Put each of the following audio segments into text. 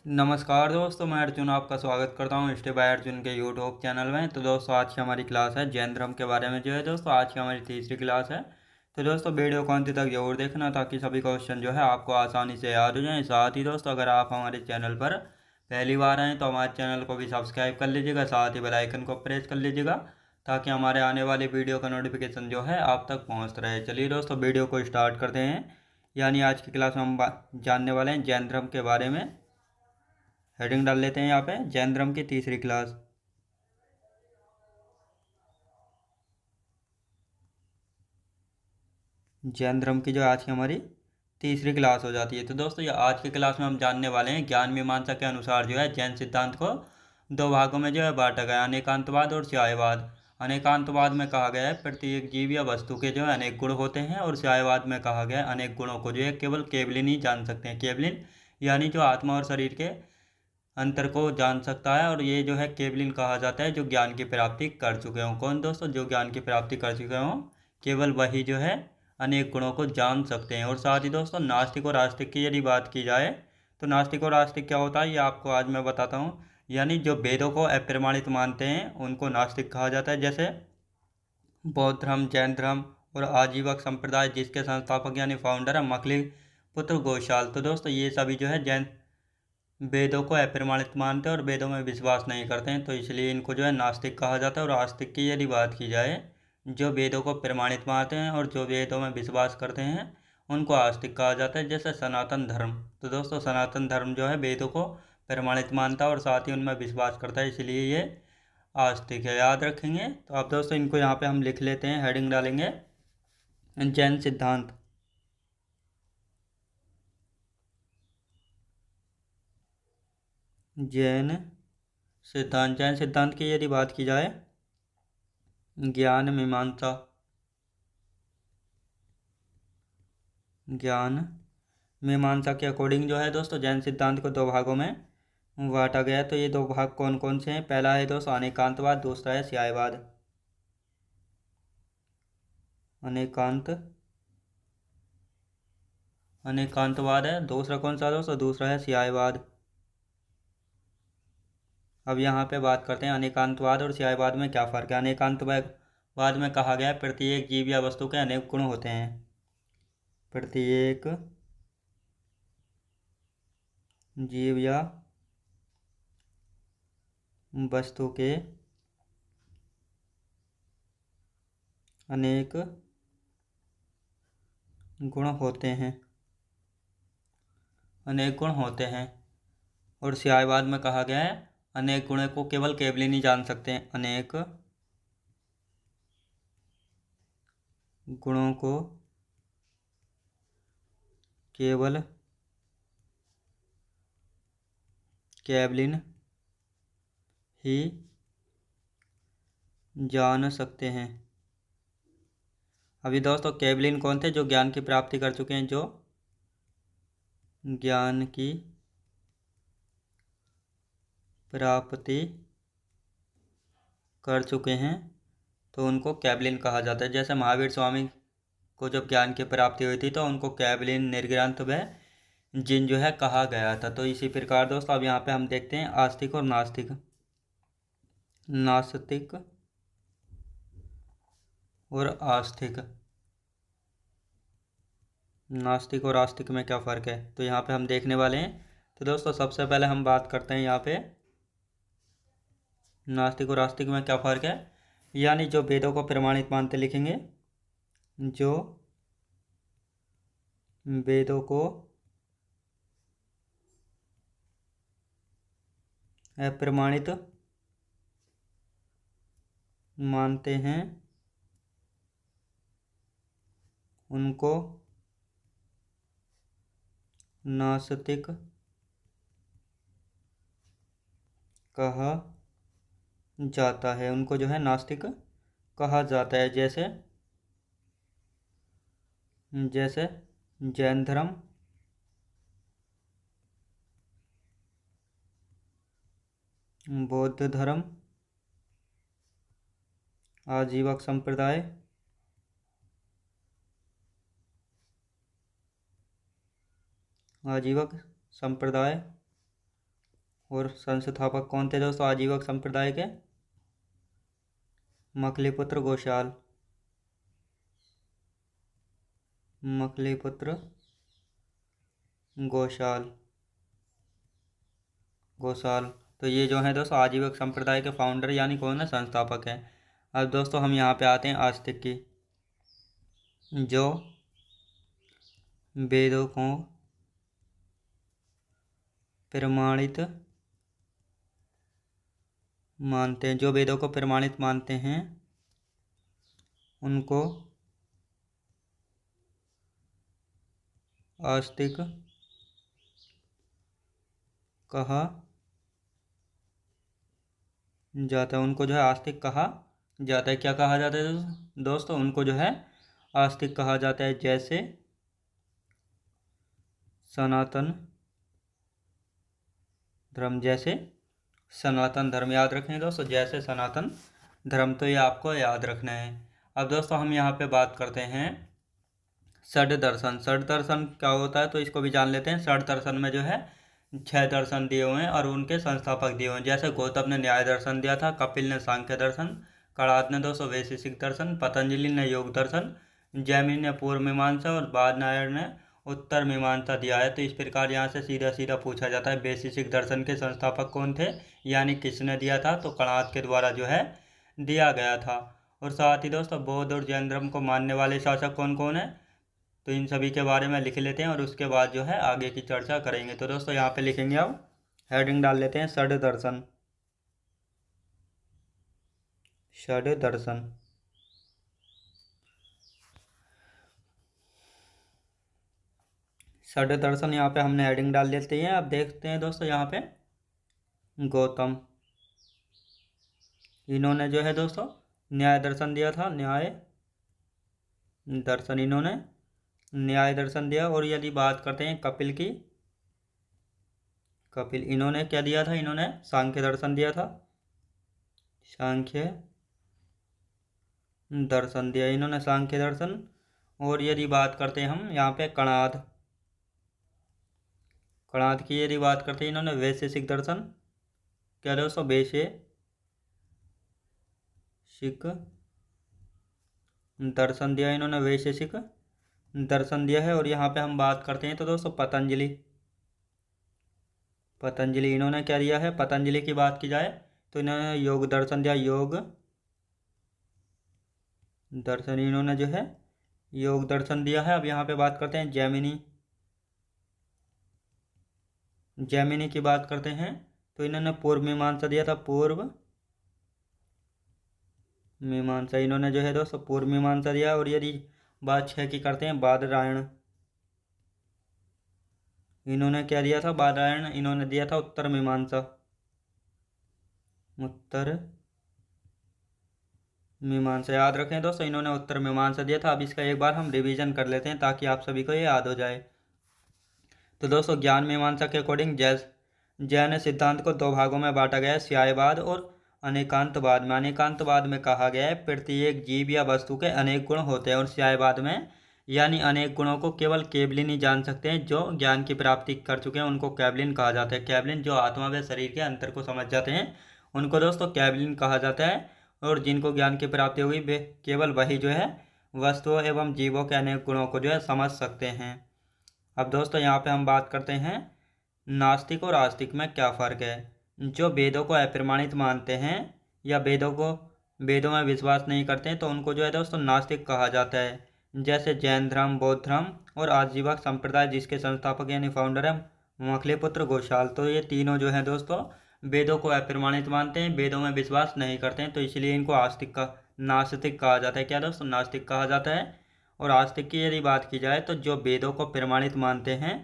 नमस्कार दोस्तों, मैं अर्जुन आपका स्वागत करता हूँ स्टे बाय अर्जुन के यूट्यूब चैनल में। तो दोस्तों, आज की हमारी क्लास है जैन धर्म के बारे में। जो है दोस्तों, आज की हमारी तीसरी क्लास है। तो दोस्तों, वीडियो को अंत तक जरूर देखना ताकि सभी क्वेश्चन जो है आपको आसानी से याद हो जाएं। साथ ही दोस्तों, अगर आप हमारे चैनल पर पहली बार आएँ तो हमारे चैनल को भी सब्सक्राइब कर लीजिएगा, साथ ही बेल आइकन को प्रेस कर लीजिएगा ताकि हमारे आने वाली वीडियो का नोटिफिकेशन जो है आप तक पहुँचता रहे। चलिए दोस्तों, वीडियो को स्टार्ट करते हैं। यानी आज की क्लास में हम जानने वाले हैं जैन धर्म के बारे में। हेडिंग डाल लेते हैं यहाँ पे, जैन धर्म की तीसरी क्लास। जैन धर्म की जो आज की हमारी तीसरी क्लास हो जाती है। तो दोस्तों, ये आज की क्लास में हम जानने वाले हैं ज्ञान मीमांसा के अनुसार जो है जैन सिद्धांत को दो भागों में जो है बांटा गया, अनेकांतवाद और स्यायवाद। अनेकांतवाद में कहा गया है प्रत्येक जीव या वस्तु के जो है अनेक गुण होते हैं, और स्यायवाद में कहा गया है अनेक गुणों को जो है केवल केवलिन ही जान सकते हैं। केवलिन यानी जो आत्मा और शरीर के अंतर को जान सकता है, और ये जो है केवलिन कहा जाता है जो ज्ञान की प्राप्ति कर चुके हों। कौन दोस्तों? जो ज्ञान की प्राप्ति कर चुके हों, केवल वही जो है अनेक गुणों को जान सकते हैं। और साथ ही दोस्तों, नास्तिक और आस्तिक की यदि बात की जाए तो नास्तिक और आस्तिक क्या होता है ये आपको आज मैं बताता हूँ। यानी जो वेदों को अप्रमाणित मानते हैं उनको नास्तिक कहा जाता है, जैसे बौद्ध धर्म, जैन धर्म और आजीवक संप्रदाय, जिसके संस्थापक यानी फाउंडर है मकली पुत्र गोशाल। तो दोस्तों, ये सभी जो है जैन वेदों को अप्रमाणित मानते हैं और वेदों में विश्वास नहीं करते हैं, तो इसलिए इनको जो है नास्तिक कहा जाता है। और आस्तिक की यदि बात की जाए, जो वेदों को प्रमाणित मानते हैं और जो वेदों में विश्वास करते हैं उनको आस्तिक कहा जाता है, जैसे सनातन धर्म। तो दोस्तों, सनातन धर्म जो है वेदों को प्रमाणित मानता है और साथ ही उनमें विश्वास करता है, इसलिए ये आस्तिक है। याद रखेंगे। तो अब दोस्तों, इनको यहाँ पे हम लिख लेते हैं, हेडिंग डालेंगे जैन सिद्धांत। जैन सिद्धांत, जैन सिद्धांत की यदि बात की जाए, ज्ञान मीमांसा, ज्ञान मीमांसा के अकॉर्डिंग जो है दोस्तों जैन सिद्धांत को दो भागों में बांटा गया है। तो ये दो भाग कौन कौन से हैं? पहला है दोस्तों अनेकांतवाद, दूसरा है स्यायवाद। अनेकांत अनेकांतवाद है, दूसरा कौन सा दोस्तों? दूसरा है स्यायवाद। अब यहाँ पे बात करते हैं अनेकांतवाद और स्यायवाद में क्या फ़र्क है। अनेकांतवाद में कहा गया है प्रत्येक जीव या वस्तु के अनेक गुण होते हैं। प्रत्येक जीव या वस्तु के अनेक गुण होते हैं, अनेक गुण होते हैं। और स्यायवाद में कहा गया है अनेक गुणों को केवल केवलिन ही जान सकते हैं। अनेक गुणों को केवल केवलिन ही जान सकते हैं। अभी दोस्तों, केवलिन कौन थे? जो ज्ञान की प्राप्ति कर चुके हैं, जो ज्ञान की प्राप्ति कर चुके हैं तो उनको केवलिन कहा जाता है। जैसे महावीर स्वामी को जब ज्ञान की प्राप्ति हुई थी तो उनको केवलिन, निर्ग्रंथ व जिन जो है कहा गया था। तो इसी प्रकार दोस्तों, अब यहाँ पे हम देखते हैं आस्तिक और नास्तिक। नास्तिक और आस्तिक, नास्तिक और आस्तिक में क्या फ़र्क है तो यहाँ पे हम देखने वाले हैं। तो दोस्तों, सबसे पहले हम बात करते हैं यहाँ पे नास्तिक और आस्तिक में क्या फ़र्क है। यानी जो वेदों को प्रमाणित मानते, लिखेंगे जो वेदों को अप्रमाणित मानते हैं उनको नास्तिक कहा जाता है। उनको जो है नास्तिक कहा जाता है। जैसे जैसे जैन धर्म, बौद्ध धर्म, आजीवक संप्रदाय, आजीवक संप्रदाय और संस्थापक कौन थे दोस्तों आजीवक संप्रदाय के? मकलीपुत्र घोषाल। मकलीपुत्र घोषाल घोषाल। तो ये जो है दोस्तों आजीवक संप्रदाय के फाउंडर यानी कौन है? संस्थापक है। अब दोस्तों हम यहाँ पे आते हैं आस्तिक की, जो वेदों को प्रमाणित मानते हैं, जो वेदों को प्रमाणित मानते हैं उनको आस्तिक कहा जाता है। उनको जो है आस्तिक कहा जाता है। क्या कहा जाता है दोस्तों? उनको जो है आस्तिक कहा जाता है। जैसे सनातन धर्म, जैसे सनातन धर्म याद रखें दोस्तों, जैसे सनातन धर्म। तो ये आपको याद रखना है। अब दोस्तों हम यहाँ पे बात करते हैं षड दर्शन। षड दर्शन क्या होता है तो इसको भी जान लेते हैं। षड दर्शन में जो है 6 दर्शन दिए हुए हैं और उनके संस्थापक दिए हुए हैं। जैसे गौतम ने न्याय दर्शन दिया था, कपिल ने सांख्य दर्शन, कणाद ने दोस्तों वैशेषिक दर्शन, पतंजलि ने योग दर्शन, जैमिनी ने पूर्व मीमांसा और बादरायण ने उत्तर मीमांसा दिया है। तो इस प्रकार यहाँ से सीधा सीधा पूछा जाता है वैशेषिक दर्शन के संस्थापक कौन थे, यानी किसने दिया था? तो कणाद के द्वारा जो है दिया गया था। और साथ ही दोस्तों बौद्ध और जैन धर्म को मानने वाले शासक कौन कौन है, तो इन सभी के बारे में लिख लेते हैं और उसके बाद जो है आगे की चर्चा करेंगे। तो दोस्तों यहाँ पे लिखेंगे, अब हेडिंग डाल लेते हैं षड दर्शन। षड दर्शन। षड दर्शन यहाँ पे हमने हेडिंग डाल लेते हैं। अब देखते हैं दोस्तों यहाँ पे गौतम, इन्होंने जो है दोस्तों न्याय दर्शन दिया था। न्याय दर्शन, इन्होंने न्याय दर्शन दिया। और यदि बात करते हैं कपिल की, कपिल इन्होंने क्या दिया था? इन्होंने सांख्य दर्शन दिया था। सांख्य दर्शन दिया इन्होंने, सांख्य दर्शन। और यदि बात करते हैं हम यहाँ पे कणाद, कणाद की यदि बात करते हैं, इन्होंने वैशेषिक दर्शन, क्या दोस्तों? वैशेषिक दर्शन दिया इन्होंने, वैशेषिक दर्शन दिया है। और यहाँ पे हम बात करते हैं तो दोस्तों पतंजलि, पतंजलि इन्होंने क्या दिया है? पतंजलि की बात की जाए तो इन्होंने योग दर्शन दिया। योग दर्शन, इन्होंने जो है योग दर्शन दिया है। अब यहाँ पे बात करते हैं जैमिनी, जैमिनी की बात करते हैं तो इन्होंने पूर्व मीमांसा दिया था। पूर्व मीमांसा, इन्होंने जो है दोस्तों पूर्व मीमांसा दिया। और यदि बात 6 की करते हैं बादरायण, इन्होंने क्या दिया था? बादरायण इन्होंने दिया था उत्तर मीमांसा, उत्तर मीमांसा याद रखें दोस्तों, इन्होंने उत्तर मीमांसा दिया था। अब इसका एक बार हम रिवीजन कर लेते हैं ताकि आप सभी को ये याद हो जाए। तो दोस्तों ज्ञान मीमांसा के अकॉर्डिंग जैन सिद्धांत को 2 भागों में बांटा गया है, स्यायवाद और अनेकांतवाद में। अनेकांतवाद में कहा गया है प्रत्येक जीव या वस्तु के अनेक गुण होते हैं, और स्यायवाद में यानी अनेक गुणों को केवल केवलिन ही जान सकते हैं। जो ज्ञान की प्राप्ति कर चुके हैं उनको कैवलिन कहा जाता है। कैवलिन जो आत्मा व शरीर के अंतर को समझ जाते हैं उनको दोस्तों कैवलिन कहा जाता है। और जिनको ज्ञान की प्राप्ति हुई वे केवल वही जो है वस्तुओं एवं जीवों के अनेक गुणों को जो है समझ सकते हैं। अब दोस्तों यहाँ पे हम बात करते हैं नास्तिक और आस्तिक में क्या फ़र्क है। जो वेदों को अप्रमाणित मानते हैं या वेदों में विश्वास नहीं करते हैं तो उनको जो है दोस्तों नास्तिक कहा जाता है। जैसे जैन धर्म, बौद्ध धर्म और आजीवक संप्रदाय, जिसके संस्थापक यानी फाउंडर है मकलीपुत्र घोषाल। तो ये तीनों जो है दोस्तों वेदों को अप्रमाणित मानते हैं, वेदों में विश्वास नहीं करते हैं, तो इसलिए इनको नास्तिक कहा जाता है। क्या दोस्तों? नास्तिक कहा जाता है। और आस्तिक की यदि बात की जाए तो जो वेदों को प्रमाणित मानते हैं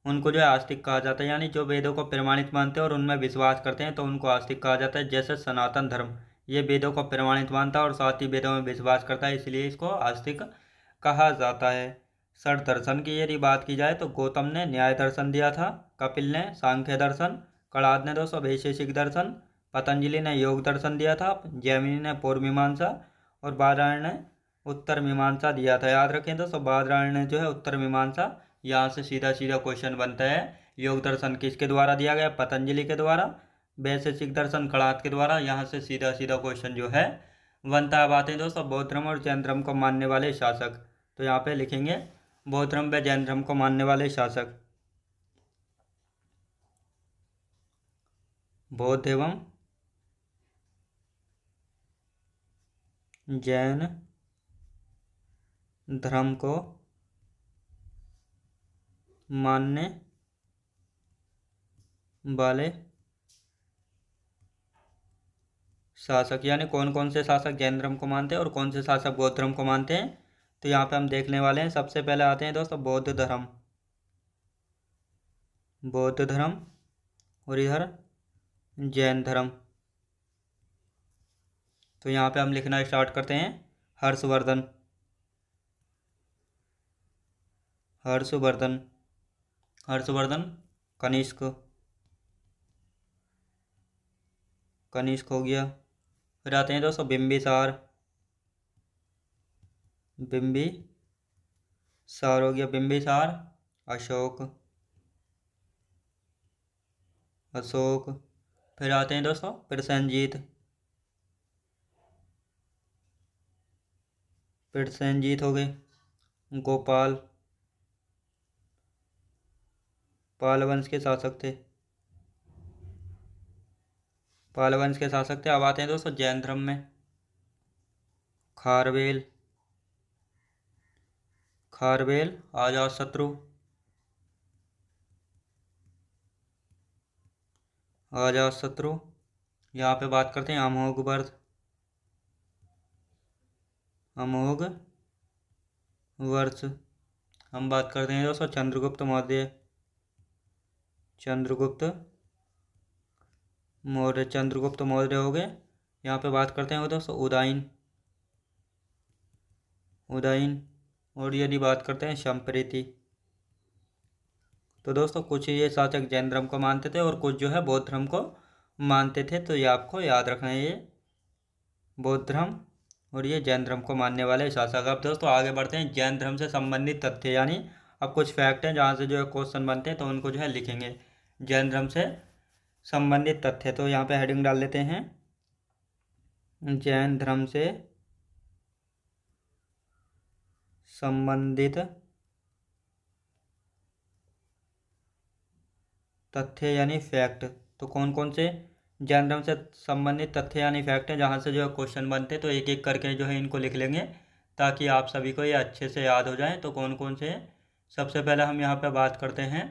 उनको जो है आस्तिक कहा जाता है, यानी जो वेदों को प्रमाणित मानते हैं और उनमें विश्वास करते हैं तो उनको आस्तिक कहा जाता है। जैसे सनातन धर्म, ये वेदों को प्रमाणित मानता है और साथ ही वेदों में विश्वास करता है, इसलिए इसको आस्तिक कहा जाता है। षड दर्शन की यदि बात की जाए तो गौतम ने न्याय दर्शन दिया था, कपिल ने सांख्य दर्शन, कणाद ने दोस्तों वैशेषिक दर्शन, पतंजलि ने योग दर्शन दिया था, जैमिनी ने पूर्व मीमांसा और बादरायण ने उत्तर मीमांसा दिया था। याद रखें दोस्तों बादरायण ने जो है उत्तर मीमांसा। यहाँ से सीधा सीधा क्वेश्चन बनता है योग दर्शन किसके द्वारा दिया गया? पतंजलि के द्वारा। वैशेषिक दर्शन कणाद के द्वारा। यहाँ से सीधा सीधा क्वेश्चन जो है बनता है। बातें दोस्तों बौद्ध धर्म और जैन धर्म को मानने वाले शासक, तो यहाँ पे लिखेंगे बौद्ध धर्म व जैन धर्म को मानने वाले शासक। बौद्ध एवं जैन धर्म को मानने वाले शासक, यानी कौन कौन से शासक जैन धर्म को मानते हैं और कौन से शासक बौद्ध धर्म को मानते हैं, तो यहाँ पे हम देखने वाले हैं। सबसे पहले आते हैं दोस्तों बौद्ध धर्म। बौद्ध धर्म और इधर जैन धर्म। तो यहाँ पे हम लिखना स्टार्ट करते हैं। हर्षवर्धन, हर्षवर्धन, हर्षवर्धन। कनिष्क, कनिष्क हो गया। फिर आते हैं दोस्तों बिंबिसार, बिंबिसार हो गया। बिंबिसार। अशोक, अशोक। फिर आते हैं दोस्तों प्रसेनजीत, प्रसेनजीत हो गए। गोपाल, पाल वंश के शासक थे, पाल वंश के शासक थे। अब आते हैं दोस्तों जैन धर्म में। खारवेल, खारवेल। अजातशत्रु, अजातशत्रु। यहाँ पे बात करते हैं अमोघवर्ष, अमोघवर्ष। हम बात करते हैं दोस्तों चंद्रगुप्त मौर्य, चंद्रगुप्त मौर्य, चंद्रगुप्त मौर्य हो गए। यहाँ पे बात करते हैं दोस्तों उदयन, उदयन। और यदि बात करते हैं संप्रीति। तो दोस्तों कुछ ये शासक जैन धर्म को मानते थे और कुछ जो है बौद्ध धर्म को मानते थे, तो ये आपको याद रखना है। ये बौद्ध धर्म और ये जैन धर्म को मानने वाले शासक। अब दोस्तों आगे बढ़ते हैं। जैन धर्म से संबंधित तथ्य, यानी अब कुछ फैक्ट हैं जहाँ से जो है क्वेश्चन बनते हैं, तो उनको जो है लिखेंगे। जैन धर्म से संबंधित तथ्य, तो यहाँ पे हेडिंग डाल लेते हैं जैन धर्म से संबंधित तथ्य यानी फैक्ट। तो कौन कौन से जैन धर्म से संबंधित तथ्य यानी फैक्ट हैं जहाँ से जो है क्वेश्चन बनते हैं, तो एक एक करके जो है इनको लिख लेंगे ताकि आप सभी को ये अच्छे से याद हो जाए। तो कौन कौन से? सबसे पहले हम यहाँ पे बात करते हैं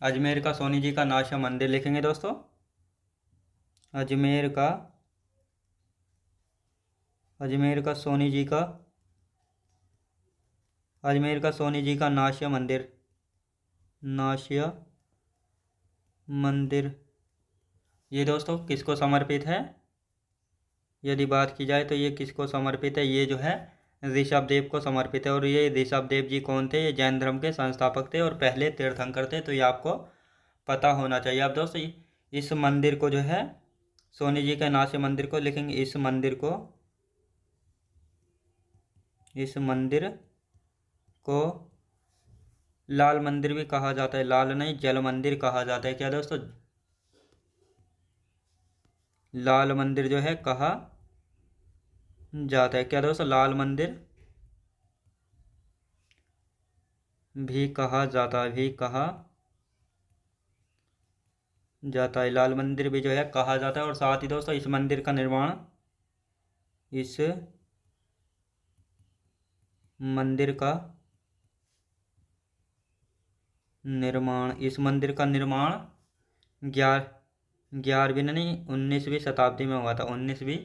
अजमेर का सोनी जी का नाश्य मंदिर लिखेंगे दोस्तों। अजमेर का, अजमेर का सोनी जी का, अजमेर का सोनी जी का नाश्य मंदिर, नाश्य मंदिर। ये दोस्तों किसको समर्पित है? यदि बात की जाए तो ये किसको समर्पित है? ये जो है ऋषभदेव को समर्पित है। और ये ऋषभदेव जी कौन थे? ये जैन धर्म के संस्थापक थे और पहले तीर्थंकर थे, तो ये आपको पता होना चाहिए। अब दोस्तों इस मंदिर को जो है सोनी जी के नाश्य मंदिर को लिखेंगे। इस मंदिर को, इस मंदिर को लाल मंदिर भी कहा जाता है। लाल नहीं, जल मंदिर कहा जाता है। क्या दोस्तों? लाल मंदिर जो है कहा जाता है। क्या दोस्तों? लाल मंदिर भी कहा जाता है, भी कहा जाता है। लाल मंदिर भी जो है कहा जाता है। और साथ ही दोस्तों इस मंदिर का निर्माण, इस मंदिर का निर्माण, इस मंदिर का निर्माण 11वीं नहीं 19वीं शताब्दी में हुआ था। 19वीं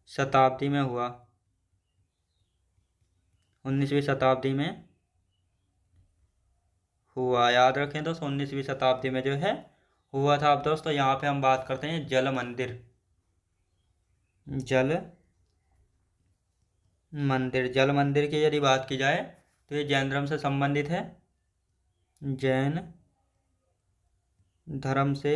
शताब्दी में हुआ, 19वीं शताब्दी में हुआ। याद रखें दोस्तों 19वीं शताब्दी में जो है हुआ था। अब दोस्तों यहाँ पे हम बात करते हैं जल मंदिर, जल मंदिर। जल मंदिर की यदि बात की जाए तो ये जैन धर्म से संबंधित है, जैन धर्म से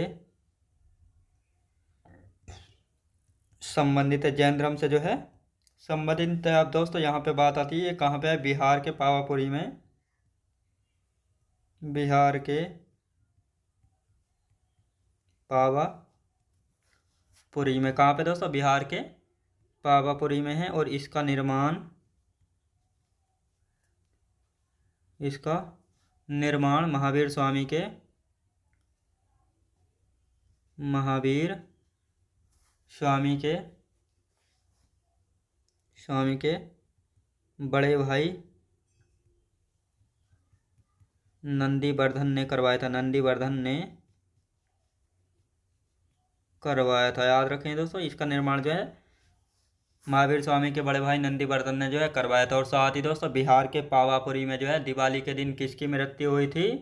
संबंधित है, जैन धर्म से जो है संबंधित है। अब दोस्तों यहाँ पे बात आती है, ये कहाँ पे है? बिहार के पावापुरी में, बिहार के पावापुरी में। कहाँ पे दोस्तों? बिहार के पावापुरी में है। और इसका निर्माण महावीर स्वामी के बड़े भाई नंदीवर्धन ने करवाया था। याद रखें दोस्तों, इसका निर्माण जो है महावीर स्वामी के बड़े भाई नंदीवर्धन ने जो है करवाया था। और साथ ही दोस्तों बिहार के पावापुरी में जो है दिवाली के दिन किसकी मृत्यु हुई थी?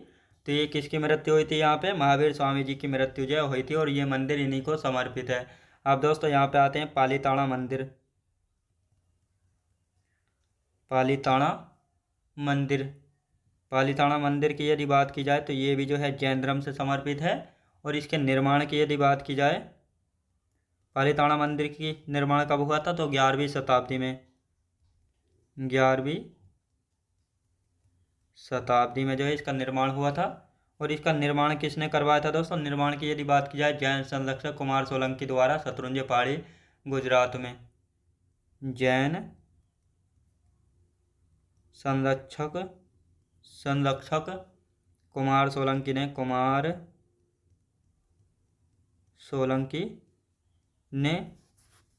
तो ये किसकी मृत्यु हुई थी? यहाँ पे महावीर स्वामी जी की मृत्यु जो है हुई थी। और ये मंदिर इन्हीं को समर्पित है। अब दोस्तों यहाँ पे आते हैं पालीताना मंदिर। पालीताना मंदिर की यदि बात की जाए तो ये भी जो है जैन धर्म से समर्पित है। और इसके निर्माण की यदि बात की जाए, पालीताना मंदिर की निर्माण कब हुआ था? तो 11वीं शताब्दी में। 11वीं शताब्दी में जो है इसका निर्माण हुआ था। और इसका निर्माण किसने करवाया था दोस्तों? निर्माण की यदि बात की जाए जैन संरक्षक कुमार सोलंकी द्वारा शत्रुंजय पहाड़ी गुजरात में। जैन संरक्षक कुमार सोलंकी ने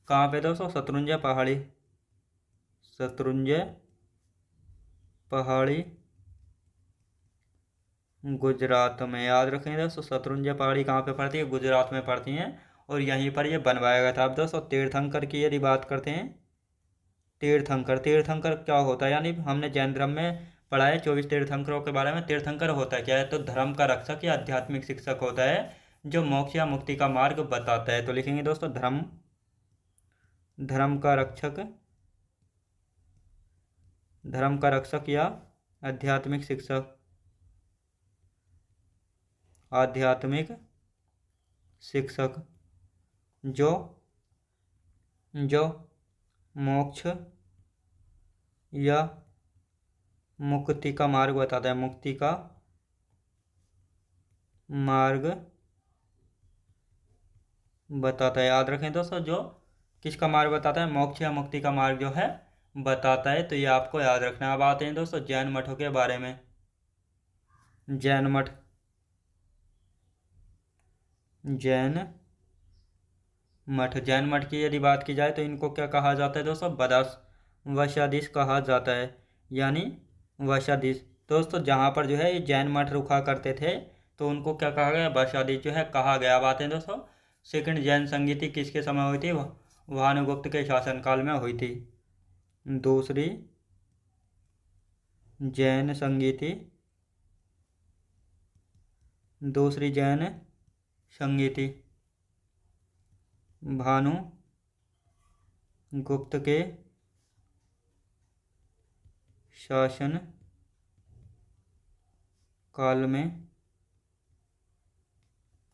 कहाँ पे दोस्तों? शत्रुंजय पहाड़ी गुजरात में। याद रखें दोस्तों, शत्रुंजय पहाड़ी कहाँ पे पड़ती है? गुजरात में पड़ती हैं। और यहीं पर ये बनवाया गया था। अब दोस्तों तीर्थंकर की यदि बात करते हैं, तीर्थंकर क्या होता है? यानी हमने जैन धर्म में पढ़ा है 24 तीर्थंकरों के बारे में। तीर्थंकर होता है क्या है? तो धर्म का रक्षक या आध्यात्मिक शिक्षक होता है जो मोक्ष या मुक्ति का मार्ग बताता है। तो लिखेंगे दोस्तों धर्म का रक्षक या आध्यात्मिक शिक्षक जो मोक्ष या मुक्ति का मार्ग बताता है। मुक्ति का मार्ग बताता है। याद रखें दोस्तों, जो किसका मार्ग बताता है? मोक्ष या मुक्ति का मार्ग जो है बताता है। तो ये आपको याद रखना है। अब आते हैं दोस्तों जैन मठों के बारे में। जैन मठ की यदि बात की जाए तो इनको क्या कहा जाता है दोस्तों? वशाधीश कहा जाता है। यानी वशाधीश दोस्तों जहाँ पर जो है ये जैन मठ रुका करते थे तो उनको क्या कहा गया? वशाधीश जो है कहा गया। अब आते हैं दोस्तों सेकंड जैन संगीति किसके समय हुई थी? भानुगुप्त के शासनकाल में हुई थी। दूसरी जैन संगीति भानुगुप्त के शासन काल में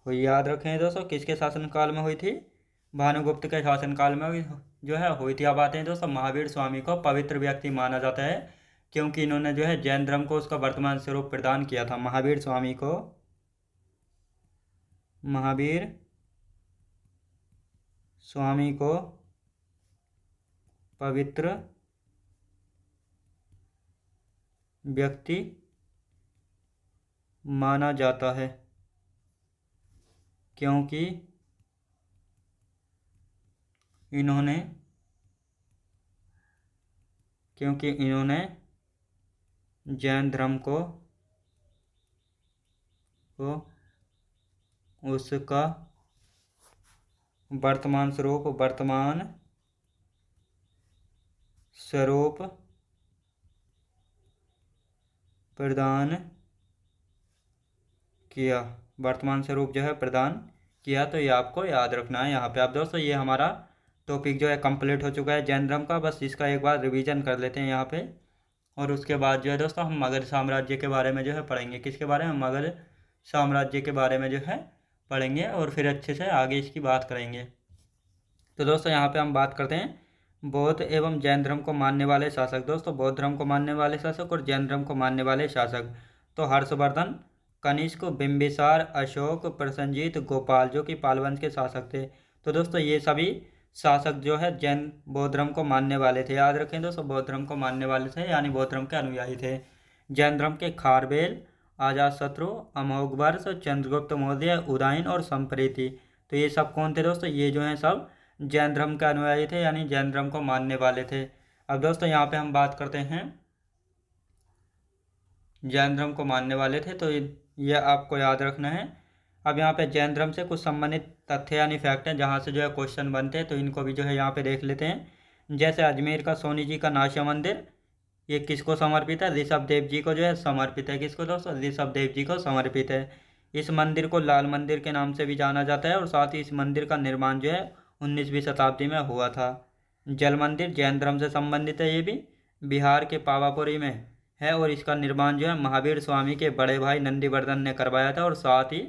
हुई। याद रखें दोस्तों, किसके शासन काल में हुई थी? भानुगुप्त के शासन काल में हुई थी। अब आते हैं दोस्तों महावीर स्वामी को पवित्र व्यक्ति माना जाता है क्योंकि इन्होंने जो है जैन धर्म को उसका वर्तमान स्वरूप प्रदान किया था। महावीर स्वामी को पवित्र व्यक्ति माना जाता है क्योंकि इन्होंने जैन धर्म को उसका वर्तमान स्वरूप प्रदान किया। तो ये आपको याद रखना है यहाँ पे। अब दोस्तों ये हमारा टॉपिक जो है कंप्लीट हो चुका है जैन धर्म का। बस इसका एक बार रिवीजन कर लेते हैं यहाँ पे। और उसके बाद जो है दोस्तों हम मगध साम्राज्य के बारे में जो है पढ़ेंगे। किसके बारे में? मगध साम्राज्य के बारे में जो है पढ़ेंगे और फिर अच्छे से आगे इसकी बात करेंगे। तो दोस्तों यहाँ पे हम बात करते हैं बौद्ध एवं जैन धर्म को मानने वाले शासक। दोस्तों बौद्ध धर्म को मानने वाले शासक और जैन धर्म को मानने वाले शासक तो हर्षवर्धन, कनिष्क, बिंबिसार, अशोक, प्रसेनजीत, गोपाल जो कि पाल वंश के शासक थे। तो दोस्तों ये सभी शासक जो है जैन बौद्ध धर्म को मानने वाले थे। याद रखें दोस्तों, बौद्ध धर्म को मानने वाले थे यानी बौद्ध धर्म के अनुयायी थे। जैन धर्म के खारवेल, अजातशत्रु, अमोघवर्ष, चंद्रगुप्त मौर्य, उदयन और संप्रीति। तो ये सब कौन थे दोस्तों? ये जो हैं सब जैन धर्म के अनुयायी थे यानी जैन धर्म को मानने वाले थे। अब दोस्तों यहाँ पे हम बात करते हैं जैन धर्म को मानने वाले थे, तो ये आपको याद रखना है। अब यहाँ पे जैन धर्म से कुछ संबंधित तथ्य यानी फैक्ट हैं जहाँ से जो है क्वेश्चन बनते हैं, तो इनको भी जो है यहाँ पे देख लेते हैं। जैसे अजमेर का सोनी जी का नाश्या मंदिर, ये किसको समर्पित है? ऋषभ देव जी को जो है समर्पित है। किसको दोस्तों? ऋषभ देव जी को समर्पित है। इस मंदिर को लाल मंदिर के नाम से भी जाना जाता है और साथ ही इस मंदिर का निर्माण जो है 19वीं शताब्दी में हुआ था। जल मंदिर जैन धर्म से संबंधित है, ये भी बिहार के पावापुरी में है और इसका निर्माण जो है महावीर स्वामी के बड़े भाई नंदीवर्धन ने करवाया था और साथ ही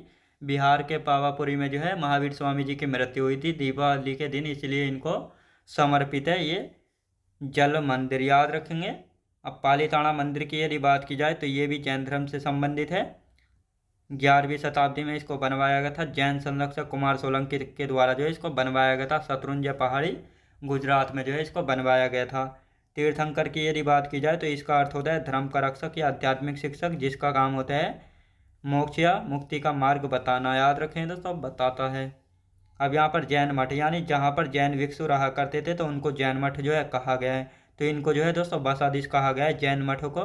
बिहार के पावापुरी में जो है महावीर स्वामी जी की मृत्यु हुई थी दीपावली के दिन, इसलिए इनको समर्पित है ये जल मंदिर। याद रखेंगे। अब पालीताना मंदिर की यदि बात की जाए तो ये भी जैन धर्म से संबंधित है। 11वीं शताब्दी में इसको बनवाया गया था। जैन संरक्षक कुमार सोलंकी के द्वारा जो है इसको बनवाया गया था। शत्रुंजय पहाड़ी गुजरात में जो है इसको बनवाया गया था। तीर्थंकर की यदि बात की जाए तो इसका अर्थ होता है धर्म का रक्षक या आध्यात्मिक शिक्षक, जिसका काम होता है मोक्ष या मुक्ति का मार्ग बताना। याद रखें दोस्तों, बताता है। अब यहाँ पर जैन मठ यानी जहाँ पर जैन भिक्षु रहा करते थे तो उनको जैन मठ जो है कहा गया है। तो इनको जो है दोस्तों बसादीस कहा गया है जैन मठों को।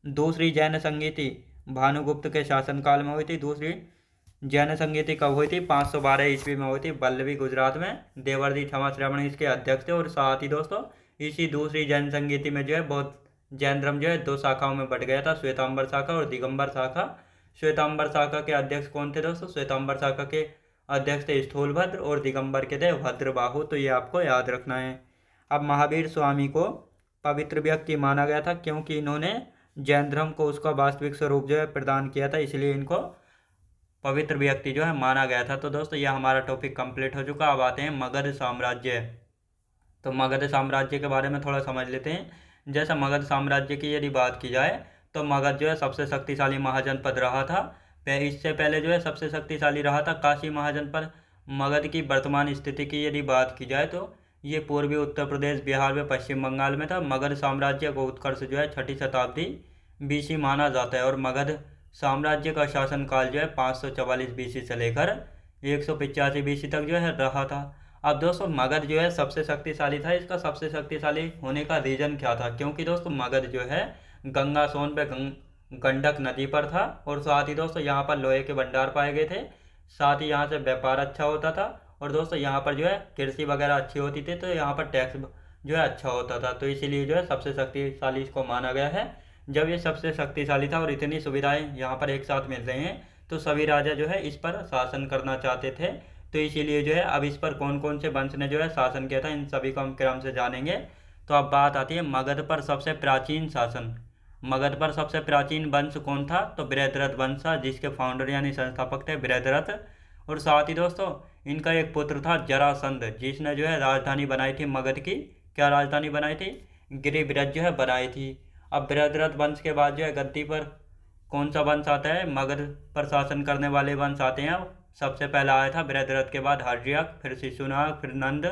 दूसरी जैन संगीति भानुगुप्त के शासनकाल में हुई थी। दूसरी जैन संगीति कब हुई थी? 512 ईस्वी में हुई थी बल्लभी गुजरात में। देवर्षि क्षमा श्रवण इसके अध्यक्ष थे और साथ ही दोस्तों इसी दूसरी जैन संगीति में जो है बहुत जैन धर्म जो है 2 शाखाओं में बट गया था, श्वेतांबर शाखा और दिगंबर शाखा। श्वेतांबर शाखा के अध्यक्ष कौन थे दोस्तों? श्वेतांबर शाखा के अध्यक्ष थे स्थूलभद्र और दिगंबर के थे भद्रबाहु। तो ये आपको याद रखना है। अब महावीर स्वामी को पवित्र व्यक्ति माना गया था क्योंकि इन्होंने जैन धर्म को उसका वास्तविक स्वरूप जो है प्रदान किया था, इसलिए इनको पवित्र व्यक्ति जो है माना गया था। तो दोस्तों यह हमारा टॉपिक कंप्लीट हो चुका। अब आते हैं मगध साम्राज्य। तो मगध साम्राज्य के बारे में थोड़ा समझ लेते हैं। जैसा मगध साम्राज्य की यदि बात की जाए तो मगध जो है सबसे शक्तिशाली महाजनपद रहा था। इससे पहले जो है सबसे शक्तिशाली रहा था काशी महाजनपद। मगध की वर्तमान स्थिति की यदि बात की जाए तो ये पूर्वी उत्तर प्रदेश, बिहार व पश्चिम बंगाल में था। मगध साम्राज्य का उत्कर्ष जो है 6ठी शताब्दी बीसी माना जाता है और मगध साम्राज्य का शासनकाल जो है 544 बीसी से लेकर 185 बीसी तक जो है रहा था। अब दोस्तों मगध जो है सबसे शक्तिशाली था। इसका सबसे शक्तिशाली होने का रीजन क्या था? क्योंकि दोस्तों मगध जो है गंगा सोन पे गंडक नदी पर था और साथ ही दोस्तों यहाँ पर लोहे के भंडार पाए गए थे। साथ ही यहाँ से व्यापार अच्छा होता था और दोस्तों यहाँ पर जो है कृषि वगैरह अच्छी होती थी, तो यहाँ पर टैक्स जो है अच्छा होता था। तो इसीलिए जो है सबसे शक्तिशाली इसको माना गया है। जब ये सबसे शक्तिशाली था और इतनी सुविधाएं यहाँ पर एक साथ मिल रही हैं तो सभी राजा जो है इस पर शासन करना चाहते थे। तो इसीलिए जो है अब इस पर कौन कौन से वंश ने जो है शासन किया था इन सभी को हम क्रम से जानेंगे। तो अब बात आती है मगध पर सबसे प्राचीन शासन। मगध पर सबसे प्राचीन वंश कौन था? तो बृहद्रथ वंश था, जिसके फाउंडर यानी संस्थापक थे बृहद्रथ। और साथ ही दोस्तों इनका एक पुत्र था जरासंध, जिसने जो है राजधानी बनाई थी मगध की। क्या राजधानी बनाई थी? गिरिब्रज जो है बनाई थी। अब बृहद्रथ वंश के बाद जो है गद्दी पर कौन सा वंश आता है? मगध पर शासन करने वाले वंश आते हैं। सबसे पहला आया था बृहद्रथ के बाद हर्यक, फिर शिशुनाग, फिर नंद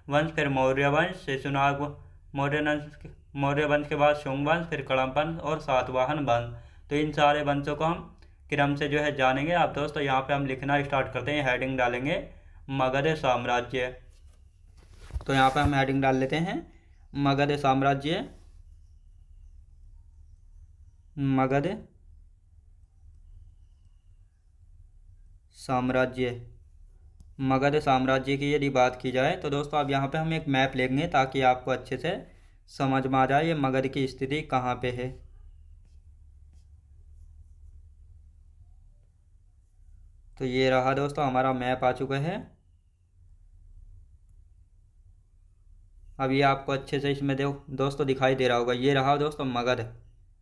वंश, फिर मौर्य वंश। शिशुनाग मौर्य वंश के बाद शुंग वंश, फिर कड़म वंश और सातवाहन वंश। तो इन सारे वंशों को हम क्रम से जो है जानेंगे। अब दोस्तों यहाँ पे हम लिखना स्टार्ट करते हैं, हेडिंग डालेंगे मगध साम्राज्य। तो यहाँ पे हम हेडिंग डाल लेते हैं मगध साम्राज्य। मगध साम्राज्य। मगध साम्राज्य की यदि बात की जाए तो दोस्तों अब यहाँ पे हम एक मैप लेंगे ताकि आपको अच्छे से समझ में आ जाए ये मगध की स्थिति कहाँ पे है। तो ये रहा दोस्तों हमारा मैप आ चुका है। अब ये आपको अच्छे से इसमें दोस्तों दिखाई दे रहा होगा। ये रहा दोस्तों मगध,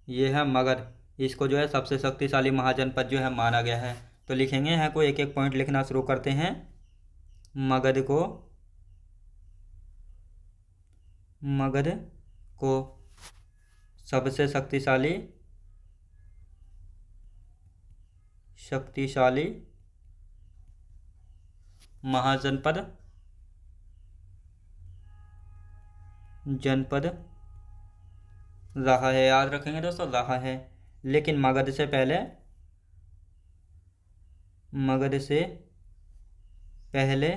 ये है मगध। इसको जो है सबसे शक्तिशाली महाजनपद जो है माना गया है। तो लिखेंगे यहाँ को एक एक पॉइंट लिखना शुरू करते हैं। मगध को सबसे शक्तिशाली शक्तिशाली महाजनपद जनपद रहा है। याद रखेंगे दोस्तों, रहा है। लेकिन मगध से पहले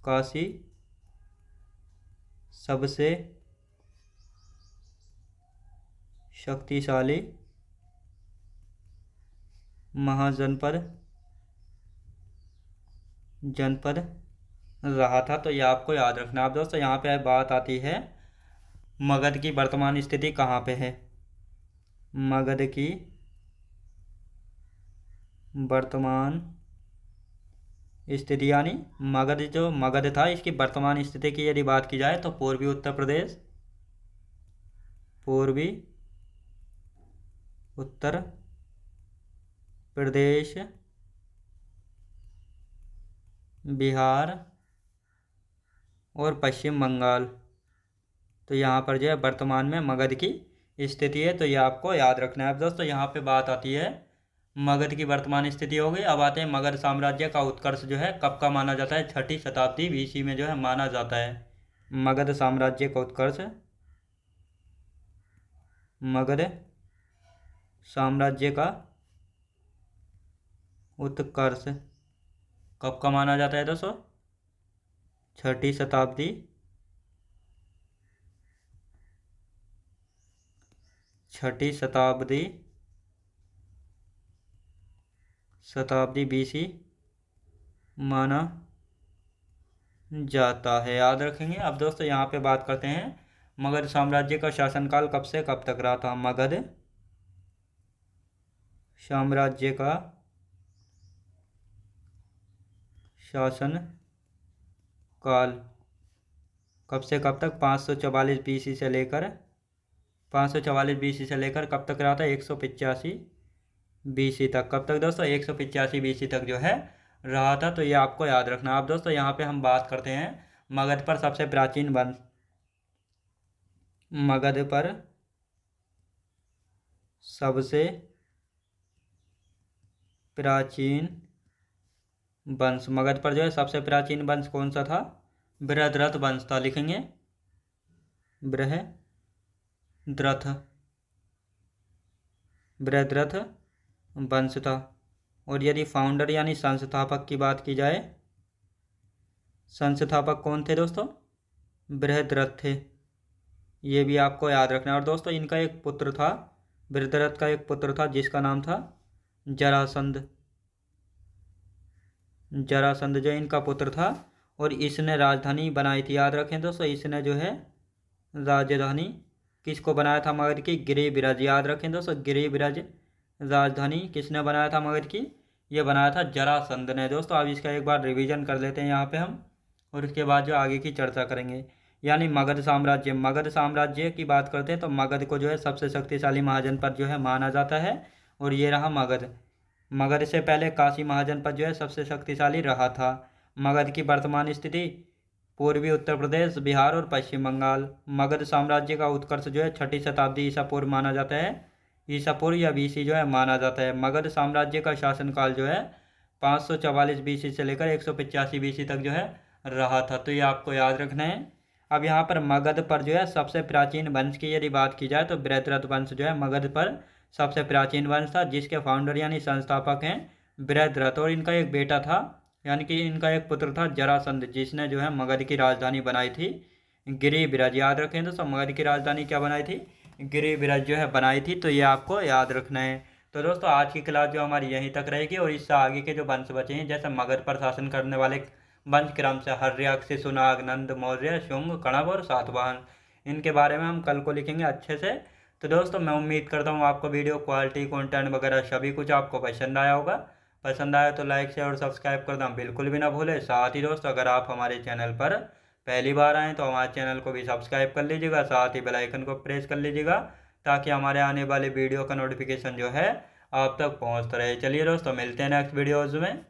काशी सबसे शक्तिशाली जनपद रहा था। तो ये आपको याद रखना। अब दोस्तों यहाँ पे बात आती है मगध की वर्तमान स्थिति कहाँ पे है। मगध की वर्तमान स्थिति यानी मगध था, इसकी वर्तमान स्थिति की यदि बात की जाए तो पूर्वी उत्तर प्रदेश, बिहार और पश्चिम बंगाल। तो यहाँ पर जो है वर्तमान में मगध की स्थिति है। तो ये आपको याद रखना है। अब दोस्तों यहाँ पे बात आती है मगध की वर्तमान स्थिति हो गई। अब आते हैं मगध साम्राज्य का उत्कर्ष जो है कब का माना जाता है। 6ठी शताब्दी BC में जो है माना जाता है। मगध साम्राज्य का उत्कर्ष कब का माना जाता है दोस्तों। 6ठी शताब्दी BC माना जाता है। याद रखेंगे। अब दोस्तों यहाँ पे बात करते हैं मगध साम्राज्य का शासनकाल कब से कब तक रहा था। मगध साम्राज्य का शासन काल कब से कब तक 544 BC से लेकर कब तक रहा था। 185 BC तक। कब तक दोस्तों। 185 BC तक जो है रहा था। तो ये आपको याद रखना। अब दोस्तों यहाँ पे हम बात करते हैं मगध पर सबसे प्राचीन वंश। मगध पर सबसे प्राचीन वंश, मगध पर जो है सबसे प्राचीन वंश कौन सा था। बृहद्रथ वंश था। लिखेंगे बृहद्रथ वंश था। और यदि फाउंडर यानी संस्थापक की बात की जाए, संस्थापक कौन थे दोस्तों। बृहद्रथ थे। ये भी आपको याद रखना है। और दोस्तों इनका एक पुत्र था, बृहद्रथ का एक पुत्र था जिसका नाम था जरासंध जो इनका पुत्र था। और इसने राजधानी बनाई थी। याद रखें दोस्तों, इसने जो है राजधानी किसको बनाया था मगध की। गिरिब्रज। याद रखें दोस्तों, गिरिब्रज राजधानी किसने बनाया था मगध की। ये बनाया था जरासंध ने। दोस्तों अब इसका एक बार रिवीजन कर लेते हैं यहाँ पे हम, और उसके बाद जो आगे की चर्चा करेंगे। यानी मगध साम्राज्य की बात करते हैं तो मगध को जो है सबसे शक्तिशाली महाजनपद जो है माना जाता है। और ये रहा मगध से पहले काशी महाजनपद जो है सबसे शक्तिशाली रहा था। मगध की वर्तमान स्थिति पूर्वी उत्तर प्रदेश, बिहार और पश्चिम बंगाल। मगध साम्राज्य का उत्कर्ष जो है 6ठी शताब्दी ईसा पूर्व माना जाता है। ईसा पूर्व या BC जो है माना जाता है। मगध साम्राज्य का शासनकाल जो है 544 BC से लेकर 185 BC तक जो है रहा था। तो ये आपको याद रखना है। अब यहाँ पर मगध पर जो है सबसे प्राचीन वंश की यदि बात की जाए तो बृहद्रथ वंश जो है मगध पर सबसे प्राचीन वंश था, जिसके फाउंडर यानी संस्थापक हैं बृहद्रथ। और इनका एक बेटा था, यानी कि इनका एक पुत्र था जरासंध, जिसने जो है मगध की राजधानी बनाई थी गिरिब्रज। याद रखें दोस्तों, मगध की राजधानी क्या बनाई थी। गिरिब्रज जो है बनाई थी। तो ये आपको याद रखना है। तो दोस्तों आज की क्लास जो हमारी यहीं तक रहेगी। और इससे आगे के जो वंश बचे हैं, जैसे मगध पर शासन करने वाले वंश क्रम से हर्यक, सुनाग, नंद, मौर्य, शुंग, कणव और सातवाहन, इनके बारे में हम कल को लिखेंगे अच्छे से। तो दोस्तों मैं उम्मीद करता हूँ आपको वीडियो क्वालिटी, कंटेंट वगैरह सभी कुछ आपको पसंद आया होगा। पसंद आया तो लाइक, शेयर और सब्सक्राइब करना बिल्कुल भी ना भूलें। साथ ही दोस्तों अगर आप हमारे चैनल पर पहली बार आएँ तो हमारे चैनल को भी सब्सक्राइब कर लीजिएगा। साथ ही बेल आइकन को प्रेस कर लीजिएगा ताकि हमारे आने वाले वीडियो का नोटिफिकेशन जो है आप तक पहुँचता रहे। चलिए दोस्तों मिलते हैं नेक्स्ट वीडियोज़ में।